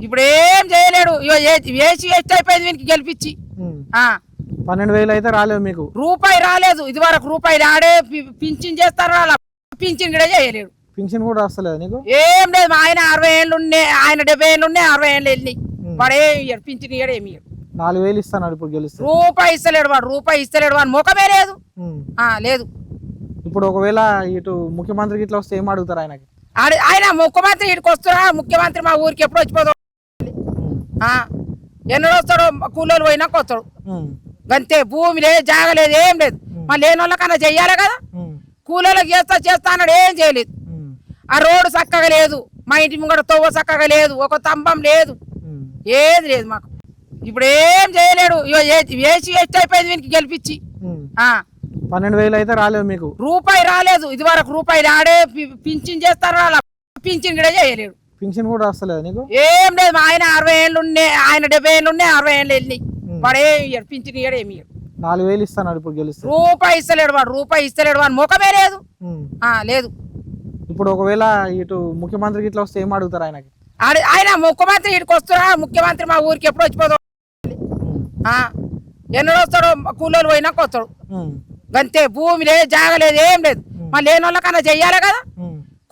ఇప్పుడు ఏం చేయలేడు. వేసి వేస్ట్ అయిపోయింది వీనికి గెలిపించి. 12,000 అయితే రాలేవు మీకు? రూపాయి రాలేదు ఇది వరకు. రూపాయలు ఆడే పింఛన్ చేస్తారు, అలా పింఛన్ కూడా చేయలేడు. పింఛన్ కూడా వస్తలేదు నీకు? ఏం లేదు. మా ఆయన 60 ఏళ్ళు ఉన్నాయి, ఆయన 70 ఏళ్ళు ఉన్నాయి, 60 ఏళ్ళు వెళ్ళినాయి. వాడు ఏమి ఇయ్యడు, పింఛన్ ఇయ్యడు, ఏమి ఇయ్యడు. 4,000 ఇస్తాను ఇప్పుడు గెలిస్తే. రూపాయి ఇస్తలేడు వాడు, రూపాయి ఇస్తలేడు. వాడు ముఖమే లేదు. లేదు. ఇప్పుడు ఒకవేళ ఇటు ముఖ్యమంత్రికి ఇట్లా వస్తే ఏం అడుగుతారు ఆయనకి? ఆయన ముఖ్యమంత్రి ఇటుకు వస్తున్నా, ముఖ్యమంత్రి మా ఊరికి ఎప్పుడు వచ్చిపోతాడు, ఎన్నడూ వస్తాడు, కూలోళ్ళు పోయినాక వస్తాడు. అంతే. భూమి లేదు, జాగ లేదు, ఏం లేదు. మా లేని వాళ్ళకన్నా చెయ్యాలి కదా. కూలోళ్ళకి చేస్తా అన్నాడు, ఏం చేయలేదు. ఆ రోడ్డు చక్కగా లేదు, మా ఇంటి ముంగడ తవ్వ చక్కగా లేదు, ఒక స్తంభం లేదు, ఏది లేదు మాకు. ఇప్పుడు ఏం చేయలేడు. వేసి వేస్ట్ అయిపోయింది వీనికి గెలిపించి. 12,000 అయితే రాలేవు మీకు? రూపాయి రాలేదు ఇది వరకు. రూపాయలు ఆడే పింఛన్ చేస్తారు, అలా పింఛన్ కూడా చేయలేడు. పింఛన్ కూడా వస్తలేదు నీకు? ఏం లేదు. మా ఆయన 60 ఏళ్ళు ఉన్నాయి, ఆయన 70 ఏళ్ళు ఉన్నాయి, 60 ఏళ్ళు వెళ్ళినాయి. వాడు ఏమి ఇయ్యడు, పింఛన్ ఇయ్యడు, ఏమి ఇయ్యడు. 4,000 ఇస్తాను ఇప్పుడు గెలిస్తే. రూపాయి ఇస్తలేడు వాడు, రూపాయి ఇస్తలేడు. వాడు ముఖమే లేదు. లేదు. ఇప్పుడు ఒకవేళ ఇటు ముఖ్యమంత్రికి ఇట్లా వస్తే ఏం అడుగుతారు ఆయనకి? ఆయన ముఖ్యమంత్రి ఇటుకు వస్తున్నా, ముఖ్యమంత్రి మా ఊరికి ఎప్పుడు వచ్చిపోతాడు, ఎన్నడూ వస్తాడు, కూలోళ్ళు పోయినాక వస్తాడు. అంతే. భూమి లేదు, జాగ లేదు, ఏం లేదు. మా లేని వాళ్ళకన్నా చెయ్యాలి కదా.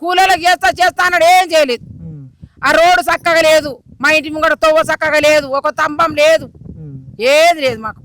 కూలోళ్ళకి చేస్తా అన్నాడు, ఏం చేయలేదు. ఆ రోడ్డు చక్కగా లేదు, మా ఇంటి ముంగడ తవ్వ చక్కగా లేదు, ఒక స్తంభం లేదు, ఏది లేదు మాకు.